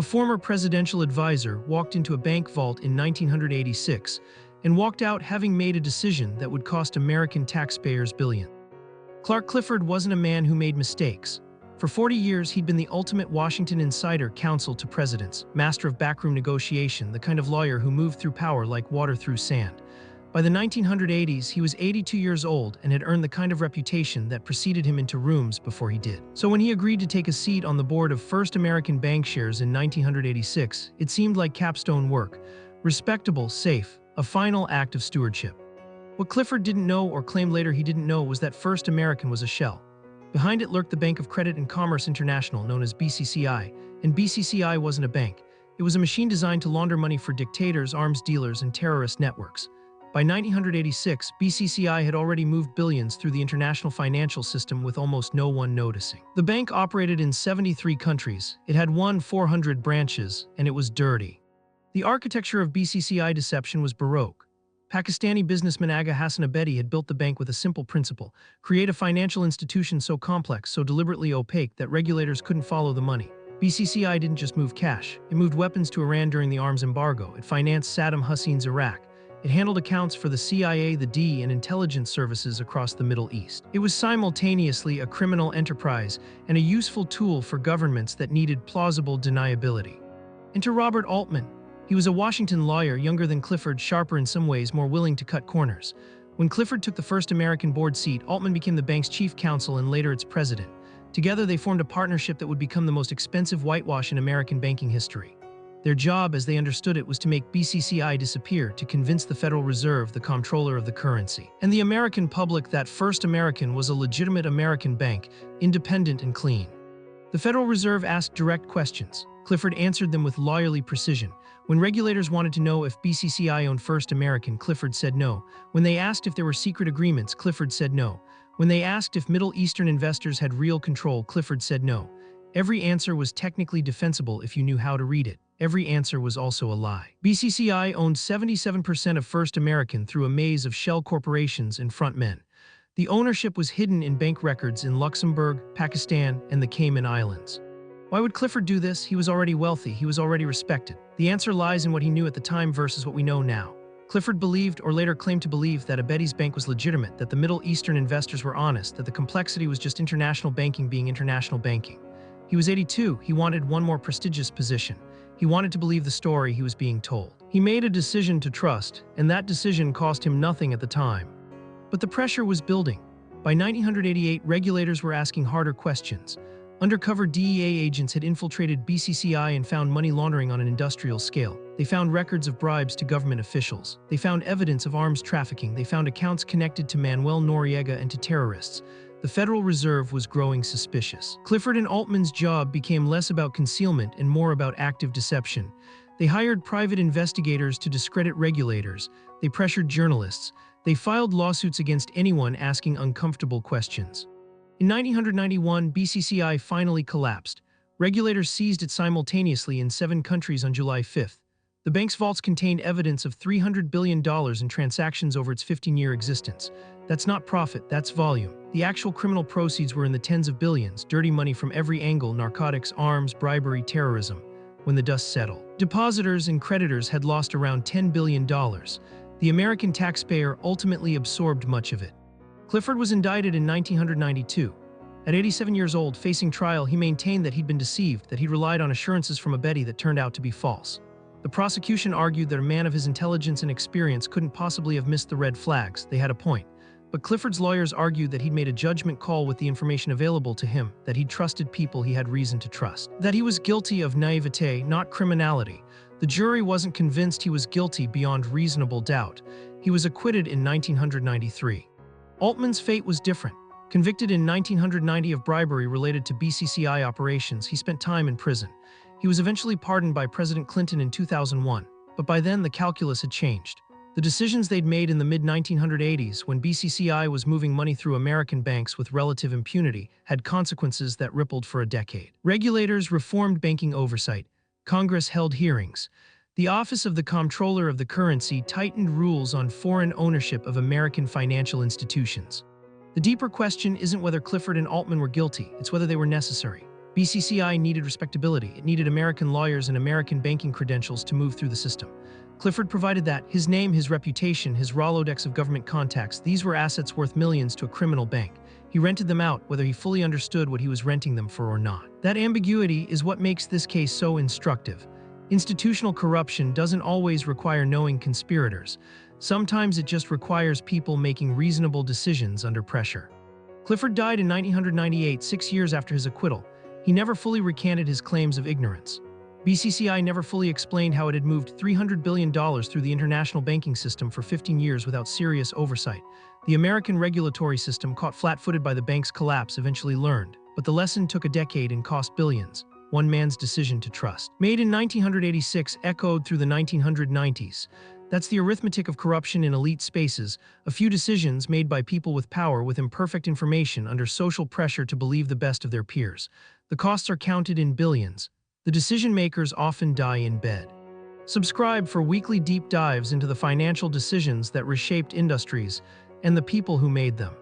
A former presidential advisor walked into a bank vault in 1986 and walked out having made a decision that would cost American taxpayers billions. Clark Clifford wasn't a man who made mistakes. For 40 years, he'd been the ultimate Washington insider counsel to presidents, master of backroom negotiation, the kind of lawyer who moved through power like water through sand. By the 1980s, he was 82 years old and had earned the kind of reputation that preceded him into rooms before he did. So when he agreed to take a seat on the board of First American Bankshares in 1986, it seemed like capstone work, respectable, safe, a final act of stewardship. What Clifford didn't know, or claimed later he didn't know, was that First American was a shell. Behind it lurked the Bank of Credit and Commerce International, known as BCCI, and BCCI wasn't a bank. It was a machine designed to launder money for dictators, arms dealers, and terrorist networks. By 1986, BCCI had already moved billions through the international financial system with almost no one noticing. The bank operated in 73 countries, it had 400 branches, and it was dirty. The architecture of BCCI deception was baroque. Pakistani businessman Aga Hassan Abedi had built the bank with a simple principle: create a financial institution so complex, so deliberately opaque that regulators couldn't follow the money. BCCI didn't just move cash, it moved weapons to Iran during the arms embargo, it financed Saddam Hussein's Iraq, it handled accounts for the CIA, the D, and intelligence services across the Middle East. It was simultaneously a criminal enterprise and a useful tool for governments that needed plausible deniability. Enter Robert Altman. He was a Washington lawyer, younger than Clifford, sharper in some ways, more willing to cut corners. When Clifford took the first American board seat, Altman became the bank's chief counsel and later its president. Together, they formed a partnership that would become the most expensive whitewash in American banking history. Their job, as they understood it, was to make BCCI disappear, to convince the Federal Reserve, the comptroller of the currency, and the American public that First American was a legitimate American bank, independent and clean. The Federal Reserve asked direct questions. Clifford answered them with lawyerly precision. When regulators wanted to know if BCCI owned First American, Clifford said no. When they asked if there were secret agreements, Clifford said no. When they asked if Middle Eastern investors had real control, Clifford said no. Every answer was technically defensible if you knew how to read it. Every answer was also a lie. BCCI owned 77% of First American through a maze of shell corporations and front men. The ownership was hidden in bank records in Luxembourg, Pakistan, and the Cayman Islands. Why would Clifford do this? He was already wealthy, he was already respected. The answer lies in what he knew at the time versus what we know now. Clifford believed, or later claimed to believe, that Abedi's bank was legitimate, that the Middle Eastern investors were honest, that the complexity was just international banking being international banking. He was 82, he wanted one more prestigious position. He wanted to believe the story he was being told. He made a decision to trust, and that decision cost him nothing at the time. But the pressure was building. By 1988, regulators were asking harder questions. Undercover DEA agents had infiltrated BCCI and found money laundering on an industrial scale. They found records of bribes to government officials. They found evidence of arms trafficking. They found accounts connected to Manuel Noriega and to terrorists. The Federal Reserve was growing suspicious. Clifford and Altman's job became less about concealment and more about active deception. They hired private investigators to discredit regulators. They pressured journalists. They filed lawsuits against anyone asking uncomfortable questions. In 1991, BCCI finally collapsed. Regulators seized it simultaneously in 7 countries on July 5th. The bank's vaults contained evidence of $300 billion in transactions over its 15-year existence. That's not profit, that's volume. The actual criminal proceeds were in the tens of billions, dirty money from every angle: narcotics, arms, bribery, terrorism. When the dust settled, depositors and creditors had lost around $10 billion. The American taxpayer ultimately absorbed much of it. Clifford was indicted in 1992. At 87 years old, facing trial, he maintained that he'd been deceived, that he'd relied on assurances from Abedi that turned out to be false. The prosecution argued that a man of his intelligence and experience couldn't possibly have missed the red flags. They had a point. But Clifford's lawyers argued that he'd made a judgment call with the information available to him, that he'd trusted people he had reason to trust, that he was guilty of naivete, not criminality. The jury wasn't convinced he was guilty beyond reasonable doubt. He was acquitted in 1993. Altman's fate was different. Convicted in 1990 of bribery related to BCCI operations, he spent time in prison. He was eventually pardoned by President Clinton in 2001, but by then the calculus had changed. The decisions they'd made in the mid-1980s, when BCCI was moving money through American banks with relative impunity, had consequences that rippled for a decade. Regulators reformed banking oversight. Congress held hearings. The Office of the Comptroller of the Currency tightened rules on foreign ownership of American financial institutions. The deeper question isn't whether Clifford and Altman were guilty, it's whether they were necessary. BCCI needed respectability. It needed American lawyers and American banking credentials to move through the system. Clifford provided that. His name, his reputation, his Rolodex of government contacts, these were assets worth millions to a criminal bank. He rented them out, whether he fully understood what he was renting them for or not. That ambiguity is what makes this case so instructive. Institutional corruption doesn't always require knowing conspirators. Sometimes it just requires people making reasonable decisions under pressure. Clifford died in 1998, 6 years after his acquittal. He never fully recanted his claims of ignorance. BCCI never fully explained how it had moved $300 billion through the international banking system for 15 years without serious oversight. The American regulatory system, caught flat-footed by the bank's collapse, eventually learned. But the lesson took a decade and cost billions. One man's decision to trust. Made in 1986, echoed through the 1990s. That's the arithmetic of corruption in elite spaces, a few decisions made by people with power with imperfect information under social pressure to believe the best of their peers. The costs are counted in billions. The decision-makers often die in bed. Subscribe for weekly deep dives into the financial decisions that reshaped industries and the people who made them.